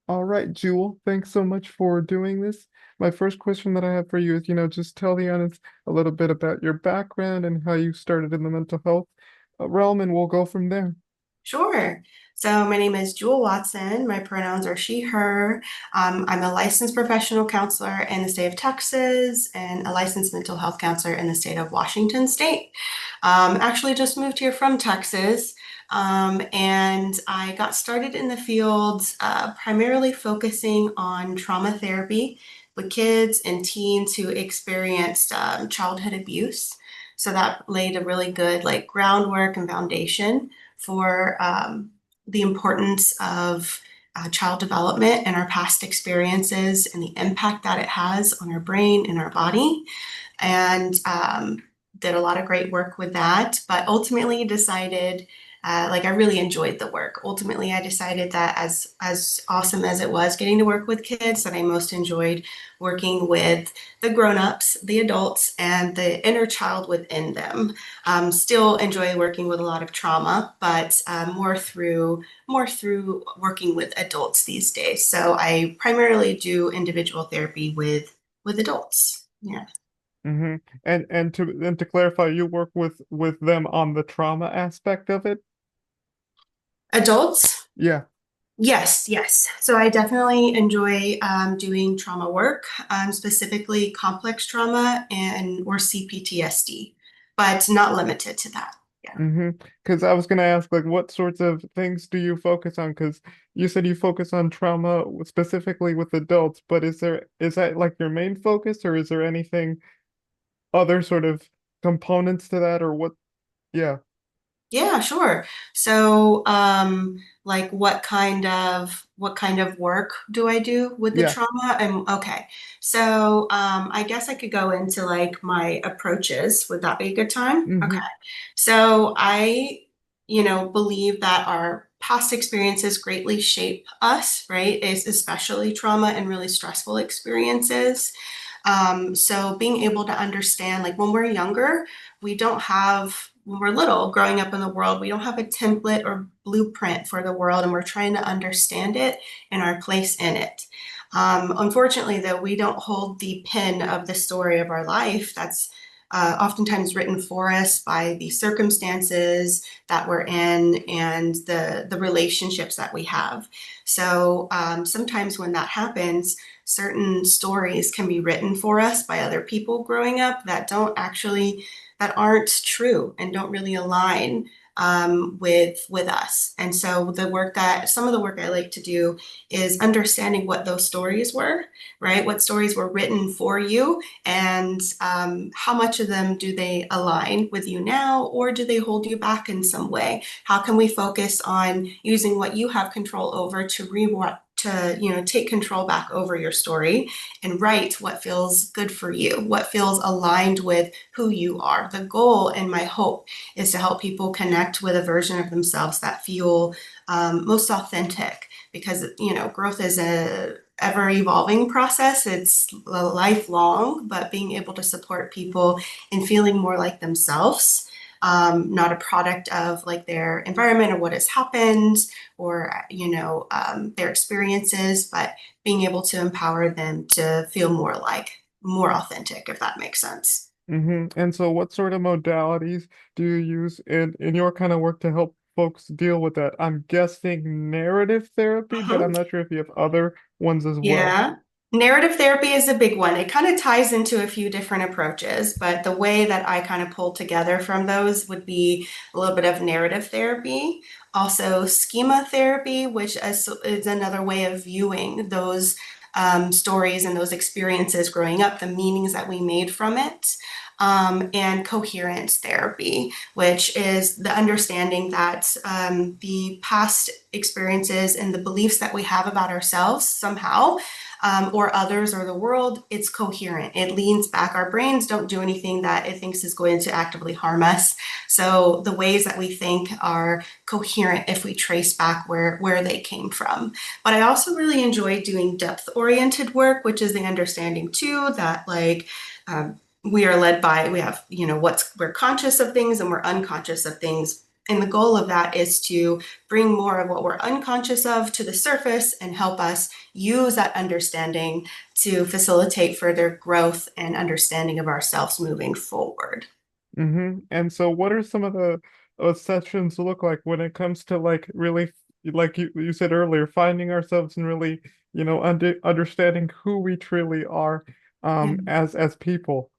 All right, Jewel, thanks so much for doing this. My first question that I have for you is, just tell the audience a little bit about your background and how you started in the mental health realm, and we'll go from there. Sure. So my name is Jewell Watson. My pronouns are she, her. I'm a licensed professional counselor in the state of Texas and a licensed mental health counselor in the state of Washington State. Actually just moved here from Texas. And I got started in the field primarily focusing on trauma therapy with kids and teens who experienced childhood abuse. So that laid a really good groundwork and foundation for the importance of child development and our past experiences and the impact that it has on our brain and our body. And did a lot of great work with that, but ultimately decided I really enjoyed the work. Ultimately, I decided that as awesome as it was getting to work with kids, that I most enjoyed working with the grown-ups, the adults, and the inner child within them. Still enjoy working with a lot of trauma, but more through working with adults these days. So I primarily do individual therapy with adults. Yeah. hmm And to clarify, you work with them on the trauma aspect of it? Adults? Yeah. Yes, yes. So I definitely enjoy doing trauma work, specifically complex trauma and or CPTSD, but not limited to that. Yeah. Because I was gonna ask, like, what sorts of things do you focus on? Because you said you focus on trauma specifically with adults, but is that like your main focus, or is there anything other sort of components to that, or what? Yeah, Yeah, sure. So, like what kind of work do I do with the yeah. trauma? And okay. So, I guess I could go into like my approaches. Would that be a good time? Okay. Mm-hmm. So, I believe that our past experiences greatly shape us, right? Is especially trauma and really stressful experiences. So being able to understand, like when we're younger, we don't have, when we're little, growing up in the world, we don't have a template or blueprint for the world, and we're trying to understand it and our place in it. Unfortunately, though, we don't hold the pen of the story of our life. That's oftentimes written for us by the circumstances that we're in and the relationships that we have. So sometimes when that happens, certain stories can be written for us by other people growing up that aren't true and don't really align with us. And so some of the work I like to do is understanding what those stories were, right? What stories were written for you, and how much of them do they align with you now, or do they hold you back in some way? How can we focus on using what you have control over to take control back over your story and write what feels good for you, what feels aligned with who you are. The goal and my hope is to help people connect with a version of themselves that feel most authentic, because growth is a ever evolving process. It's lifelong, but being able to support people in feeling more like themselves, not a product of like their environment or what has happened, or their experiences, but being able to empower them to feel more authentic, if that makes sense. And so what sort of modalities do you use in your kind of work to help folks deal with that? I'm guessing narrative therapy, but I'm Mhm. not sure if you have other ones as well. Yeah. Narrative therapy is a big one. It kind of ties into a few different approaches, but the way that I kind of pull together from those would be a little bit of narrative therapy, also schema therapy, which is another way of viewing those stories and those experiences growing up, the meanings that we made from it, and coherence therapy, which is the understanding that the past experiences and the beliefs that we have about ourselves somehow, or others or the world, it's coherent. It leans back. Our brains don't do anything that it thinks is going to actively harm us. So the ways that we think are coherent if we trace back where they came from. But I also really enjoy doing depth-oriented work, which is the understanding too that we are led by, we have, we're conscious of things and we're unconscious of things And the goal of that is to bring more of what we're unconscious of to the surface and help us use that understanding to facilitate further growth and understanding of ourselves moving forward. And so what are some of the sessions look like when it comes to like really, like you said earlier, finding ourselves and really, understanding who we truly are Yeah. as people?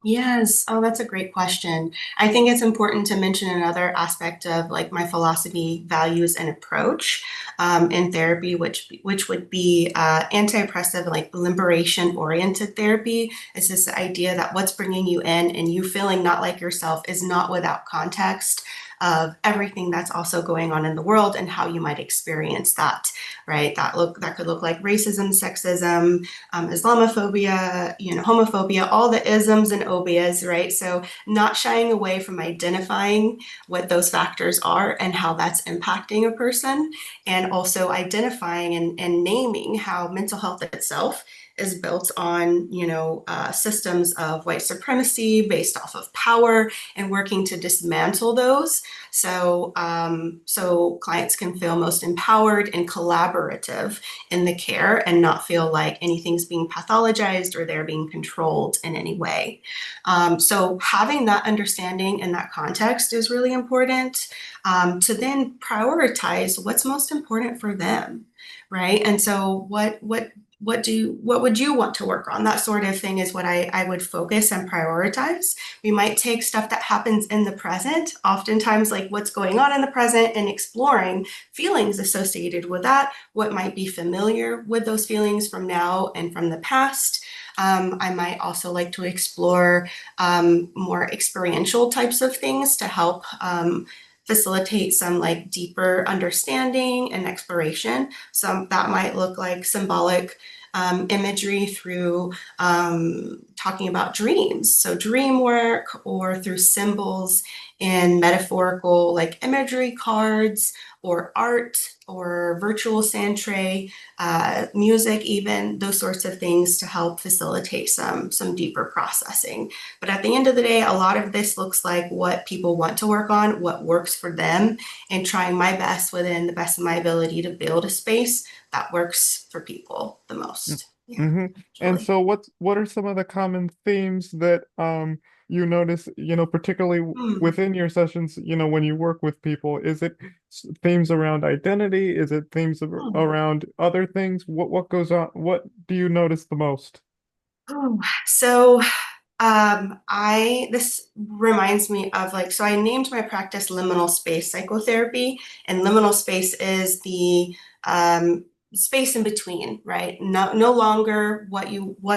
Yes. Oh, that's a great question. I think it's important to mention another aspect of like my philosophy, values, and approach in therapy, which would be anti-oppressive, like liberation-oriented therapy. It's this idea that what's bringing you in and you feeling not like yourself is not without context of everything that's also going on in the world and how you might experience that, right? That could look like racism, sexism, Islamophobia, homophobia, all the isms and obias, right? So not shying away from identifying what those factors are and how that's impacting a person, and also identifying and naming how mental health itself is built on, systems of white supremacy based off of power and working to dismantle those. So clients can feel most empowered and collaborative in the care and not feel like anything's being pathologized or they're being controlled in any way. So having that understanding and that context is really important to then prioritize what's most important for them, right? And so what would you want to work on? That sort of thing is what I would focus and prioritize. We might take stuff that happens in the present, oftentimes like what's going on in the present, and exploring feelings associated with that, what might be familiar with those feelings from now and from the past. I might also like to explore more experiential types of things to help facilitate some like deeper understanding and exploration. So that might look like symbolic imagery through talking about dreams. So dream work, or through symbols and metaphorical like imagery cards or art or virtual sand music, even those sorts of things to help facilitate some deeper processing. But at the end of the day, a lot of this looks like what people want to work on, what works for them, and trying my best within the best of my ability to build a space that works for people the most. Yeah, Mm-hmm. And Julie. so what are some of the common themes that you notice, particularly Hmm. within your sessions, when you work with people? Is it themes around identity? Is it themes Hmm. around other things? What goes on? What do you notice the most? Oh, so I this reminds me of like, so I named my practice liminal space psychotherapy, and liminal space is the um, space in between, right? No longer what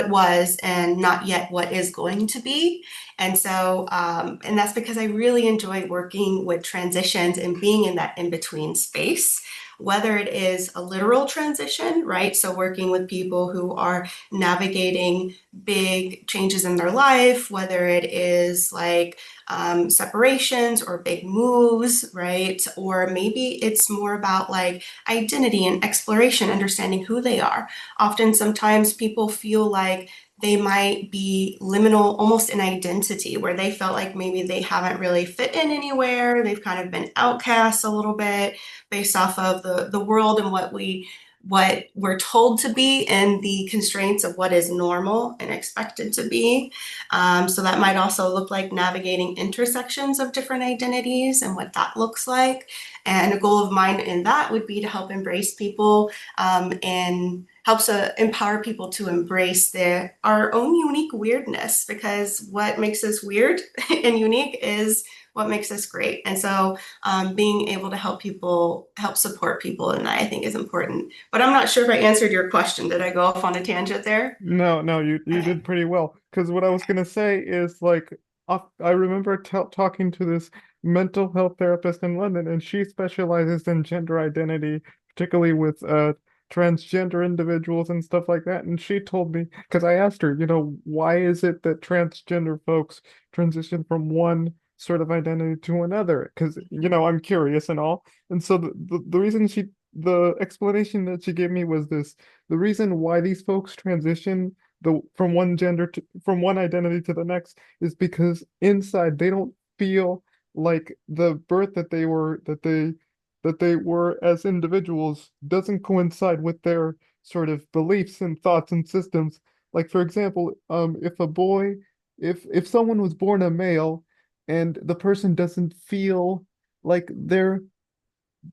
was and not yet what is going to be. And so and that's because I really enjoy working with transitions and being in that in between space. Whether it is a literal transition, right? So working with people who are navigating big changes in their life, whether it is like separations or big moves, right? Or maybe it's more about like identity and exploration, understanding who they are. Often, sometimes people feel like they might be liminal almost in identity, where they felt like maybe they haven't really fit in anywhere. They've kind of been outcasts a little bit based off of the world and what we're told to be and the constraints of what is normal and expected to be. So that might also look like navigating intersections of different identities and what that looks like. And a goal of mine in that would be to help embrace people and helps empower people to embrace our own unique weirdness, because what makes us weird and unique is what makes us great. And so being able to help support people in that, I think, is important. But I'm not sure if I answered your question. Did I go off on a tangent there? No, no, you Okay. did pretty well. Because what I was gonna say is like, I remember talking to this mental health therapist in London, and she specializes in gender identity, particularly with transgender individuals and stuff like that. And she told me, because I asked her, why is it that transgender folks transition from one sort of identity to another? Because I'm curious and all. And so the reason the explanation that she gave me was this: the reason why these folks transition from one identity to the next is because inside they don't feel like the birth that they were as individuals doesn't coincide with their sort of beliefs and thoughts and systems. Like for example, if a boy, if someone was born a male and the person doesn't feel like they're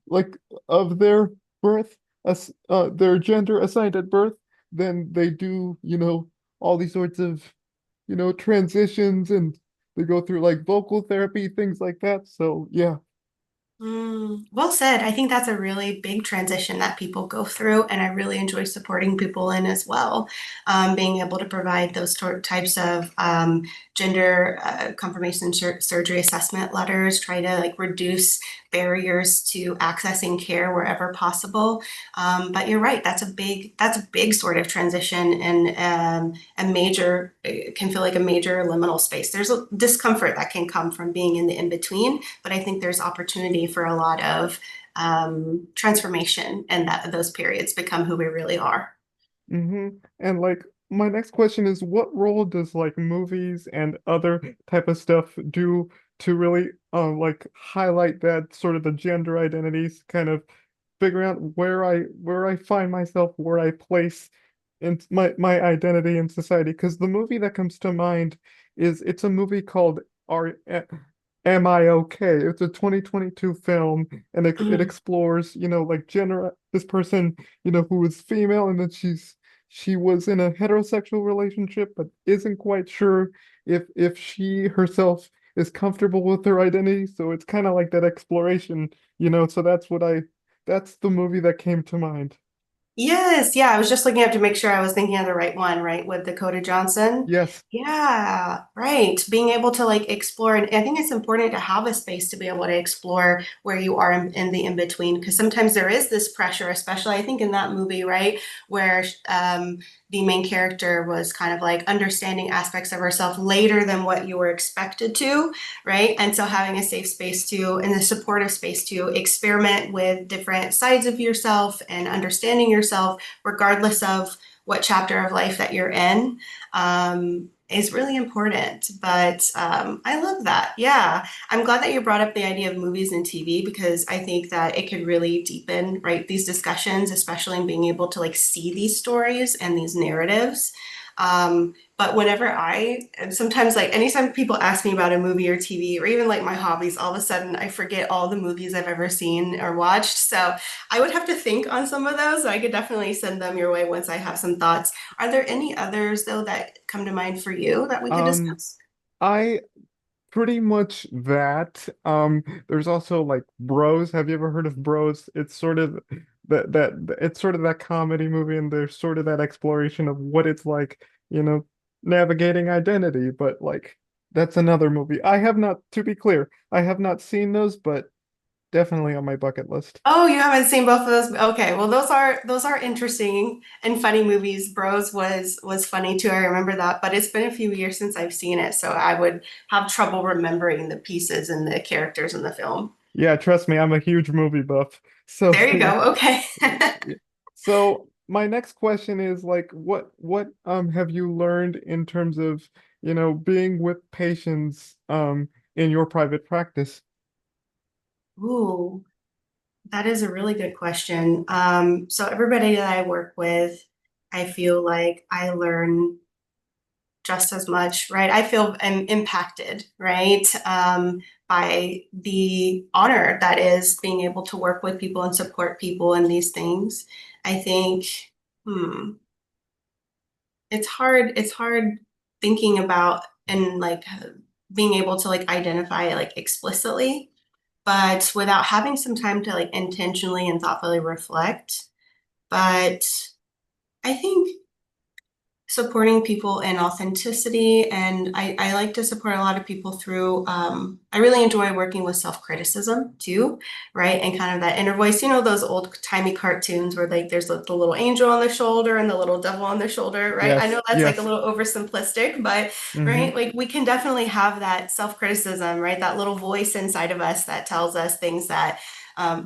like of their birth, as their gender assigned at birth, then they do, all these sorts of, transitions and they go through like vocal therapy, things like that. So yeah. Well said. I think that's a really big transition that people go through, and I really enjoy supporting people in as well. Being able to provide those types of gender confirmation surgery assessment letters, try to like reduce barriers to accessing care wherever possible. But you're right, that's a big sort of transition and a major, it can feel like a major liminal space. There's a discomfort that can come from being in the in between, but I think there's opportunity for a lot of transformation, and that those periods become who we really are. And like my next question is, what role does like movies and other type of stuff do to really like highlight that sort of the gender identities, kind of figuring out where I find myself, where I place in my identity in society? Because the movie that comes to mind is it's a movie called Am I Okay? It's a 2022 film, and it Mm. explores, like gender, this person, who is female, and then she was in a heterosexual relationship, but isn't quite sure if she herself is comfortable with her identity. So it's kind of like that exploration, so that's the movie that came to mind. Yes, yeah, I was just looking up to make sure I was thinking of the right one, right, with Dakota Johnson. Yes. Yeah, right. Being able to like explore, and I think it's important to have a space to be able to explore where you are in the in between, because sometimes there is this pressure, especially I think in that movie, right, where the main character was kind of like understanding aspects of herself later than what you were expected to, right? And so having a safe space to, and a supportive space to experiment with different sides of yourself and understanding yourself, regardless of what chapter of life that you're in, is really important. But I love that. Yeah. I'm glad that you brought up the idea of movies and TV, because I think that it could really deepen, right, these discussions, especially in being able to like see these stories and these narratives. But whenever and sometimes like anytime people ask me about a movie or TV or even like my hobbies, all of a sudden I forget all the movies I've ever seen or watched. So I would have to think on some of those. So I could definitely send them your way once I have some thoughts. Are there any others though that come to mind for you that we could Um, discuss? I pretty much that. There's also like Bros. Have you ever heard of Bros? It's sort of that it's sort of that comedy movie, and there's sort of that exploration of what it's like, navigating identity. But like that's another movie. I have not, to be clear, I have not seen those, but definitely on my bucket list. Oh, you haven't seen both of those? Okay, well those are interesting and funny movies. Bros was funny too. I remember that, but it's been a few years since I've seen it, so I would have trouble remembering the pieces and the characters in the film. Yeah, trust me, I'm a huge movie buff. So There you yeah. go. Okay. Yeah. So my next question is like what have you learned in terms of, being with patients in your private practice? Ooh, that is a really good question. So everybody that I work with, I feel like I learn just as much, right? I feel impacted, right? By the honor that is being able to work with people and support people in these things. I think, hmm, it's hard thinking about and like being able to like identify it like explicitly, but without having some time to like intentionally and thoughtfully reflect. But I think supporting people in authenticity. And I like to support a lot of people through, I really enjoy working with self-criticism too, right? And kind of that inner voice, those old timey cartoons where like there's the little angel on the shoulder and the little devil on the shoulder, right? I Yes, know that's like a yes. little oversimplistic, but Mm-hmm. right, like we can definitely have that self-criticism, right? That little voice inside of us that tells us things that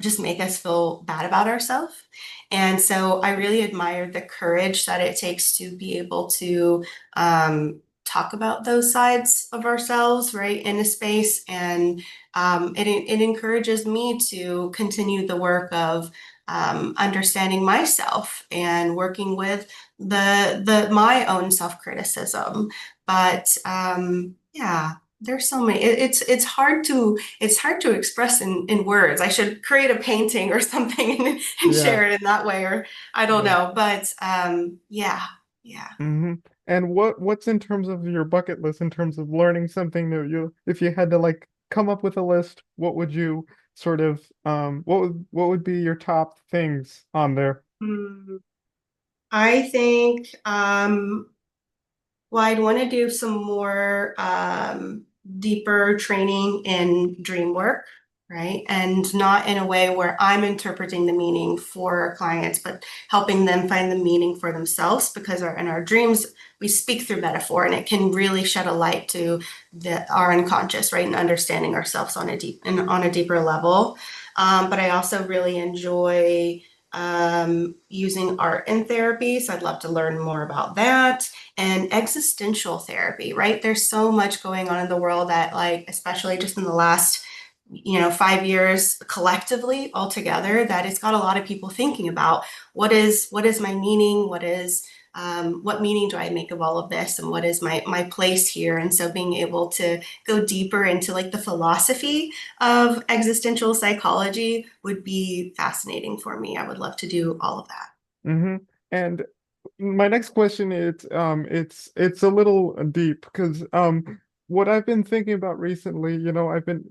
just make us feel bad about ourselves. And so I really admire the courage that it takes to be able to talk about those sides of ourselves, right, in a space. And it encourages me to continue the work of understanding myself and working with my own self-criticism. But yeah, there's so many. It's hard to express in words. I should create a painting or something and Yeah. share it in that way, or I don't Yeah. know. But yeah, yeah. hmm And what's in terms of your bucket list in terms of learning something new? You if you had to like come up with a list, what would you sort of what would be your top things on there? Hmm. I think well, I'd want to do some more deeper training in dream work, right? And not in a way where I'm interpreting the meaning for our clients, but helping them find the meaning for themselves because in our dreams, we speak through metaphor and it can really shed a light to our unconscious, right? And understanding ourselves on on a deeper level. But I also really enjoy using art in therapy. So I'd love to learn more about that and existential therapy, right? There's so much going on in the world that, like, especially just in the last, 5 years collectively altogether, that it's got a lot of people thinking about what is my meaning? What meaning do I make of all of this? And what is my place here? And so being able to go deeper into like the philosophy of existential psychology would be fascinating for me. I would love to do all of that. hmm And my next question is it's a little deep because what I've been thinking about recently,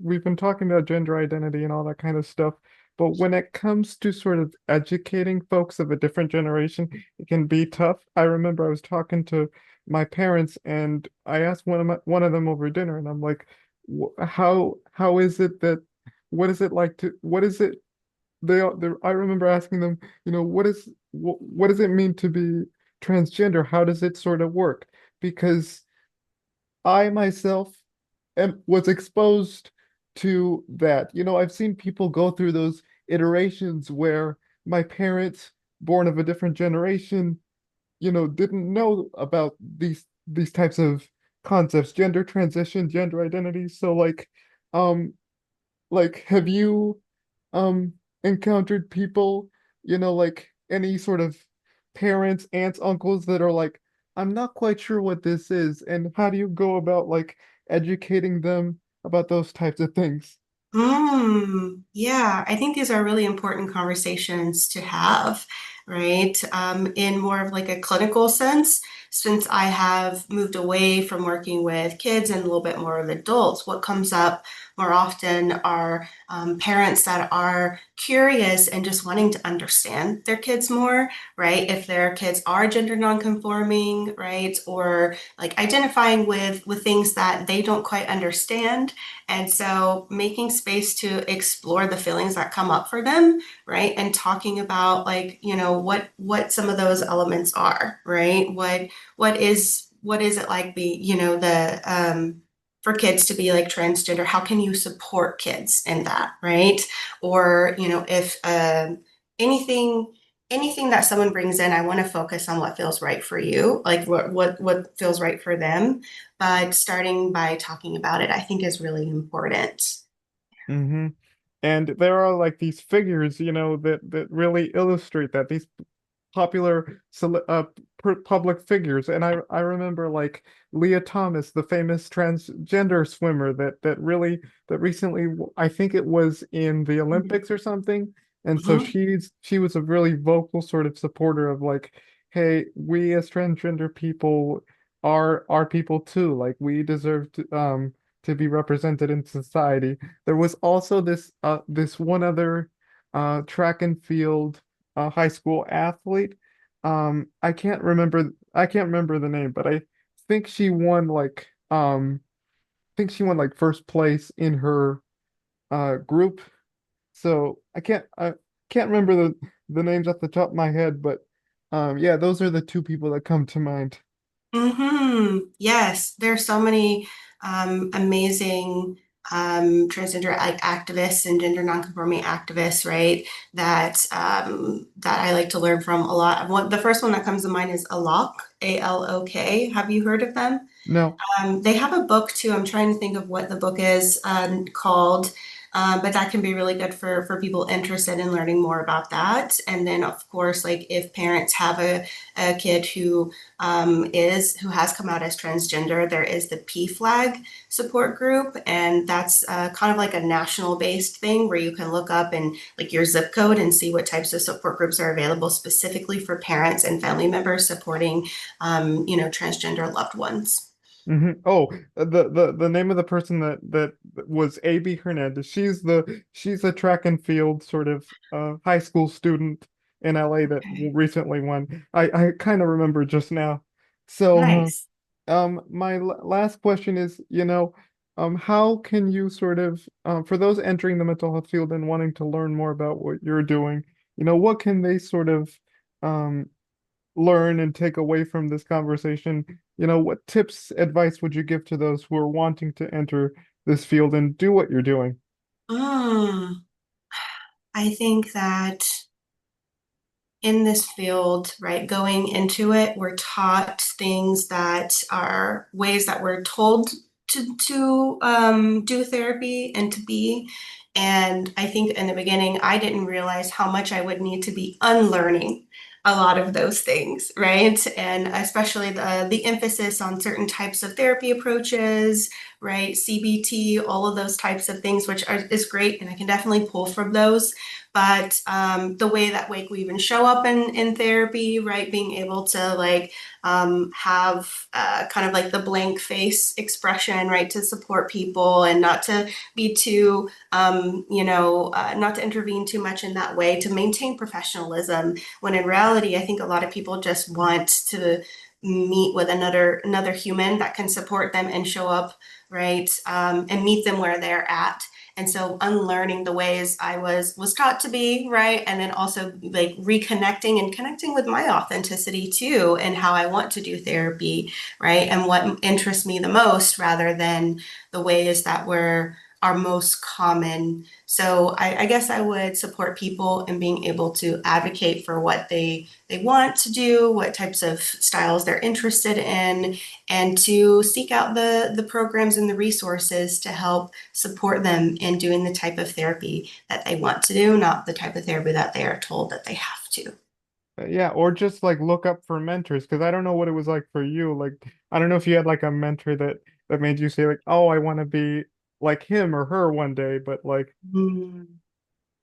we've been talking about gender identity and all that kind of stuff, but when it comes to sort of educating folks of a different generation, it can be tough. I remember I was talking to my parents and I asked one of them over dinner and I'm like, how is it that what is it like to what is it I remember asking them, what does it mean to be transgender? How does it sort of work? Because I myself was exposed to that. I've seen people go through those iterations where my parents, born of a different generation, didn't know about these types of concepts, gender transition, gender identity. So have you um encountered people, like any sort of parents, aunts, uncles that are like, I'm not quite sure what this is, and how do you go about like educating them about those types of things? Yeah, I think these are really important conversations to have, right? In more of like a clinical sense, since I have moved away from working with kids and a little bit more with adults, what comes up more often are parents that are curious and just wanting to understand their kids more, right? If their kids are gender nonconforming, right? Or like identifying with things that they don't quite understand, and so making space to explore the feelings that come up for them, right? And talking about like, what some of those elements are, right? What is it like the for kids to be like transgender? How can you support kids in that, right? Or, if anything anything that someone brings in, I want to focus on what feels right for you, like what feels right for them, but starting by talking about it, I think is really important. hmm And there are like these figures, that really illustrate that these popular public figures. And I remember like Leah Thomas, the famous transgender swimmer that recently I think it was in the Olympics or something. And so Mhm. she was a really vocal sort of supporter of like, hey, we as transgender people are people too. Like we deserve to be represented in society. There was also this one other track and field high school athlete. I can't remember the name, but think she won like first place in her group. So I can't remember the names off the top of my head, but yeah, those are the two people that come to mind. Yes, there's so many amazing transgender like activists and gender nonconforming activists, right? That I like to learn from a lot. The first one that comes to mind is Alok, ALOK. Have you heard of them? No. They have a book too. I'm trying to think of what the book is called, but that can be really good for people interested in learning more about that. And then, of course, like if parents have a kid who has come out as transgender, there is the P Flag support group, and that's kind of like a national based thing where you can look up and like your zip code and see what types of support groups are available specifically for parents and family members supporting, transgender loved ones. Oh, the name of the person that was AB Hernandez. She's a track and field sort of high school student in LA that Okay. recently won. I kind of remember just now. So, Nice. my last question is, how can you sort of, for those entering the mental health field and wanting to learn more about what you're doing, what can they sort of, um, learn and take away from this conversation? What tips, advice would you give to those who are wanting to enter this field and do what you're doing? Mm, I think that in this field, right, going into it, we're taught things that are ways that we're told to do therapy and to be. And I think in the beginning, I didn't realize how much I would need to be unlearning a lot of those things, right? And especially the emphasis on certain types of therapy approaches, right? CBT, all of those types of things, is great, and I can definitely pull from those. But the way that like we even show up in therapy, right? Being able to like have kind of like the blank face expression, right? To support people and not to be too, not to intervene too much in that way, to maintain professionalism. When in reality, I think a lot of people just want to meet with another human that can support them and show up, right? And meet them where they're at. And so unlearning the ways I was taught to be, right? And then also like reconnecting and connecting with my authenticity too, and how I want to do therapy, right? And what interests me the most rather than the ways that are most common. So I guess I would support people in being able to advocate for what they want to do, what types of styles they're interested in, and to seek out the programs and the resources to help support them in doing the type of therapy that they want to do, not the type of therapy that they are told that they have to. Yeah, or just like look up for mentors because I don't know what it was like for you. Like, I don't know if you had like a mentor that made you say like, "Oh, I want to be like him or her one day," but like, Mm.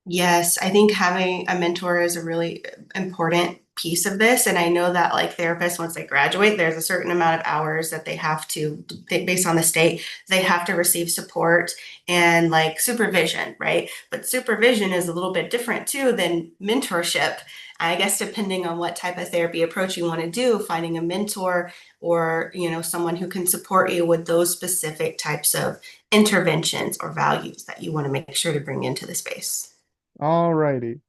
Yes, I think having a mentor is a really important piece of this. And I know that like therapists, once they graduate, there's a certain amount of hours that they have to, based on the state, they have to receive support and like supervision, right? But supervision is a little bit different too than mentorship. I guess depending on what type of therapy approach you want to do, finding a mentor or, someone who can support you with those specific types of interventions or values that you want to make sure to bring into the space. alrighty.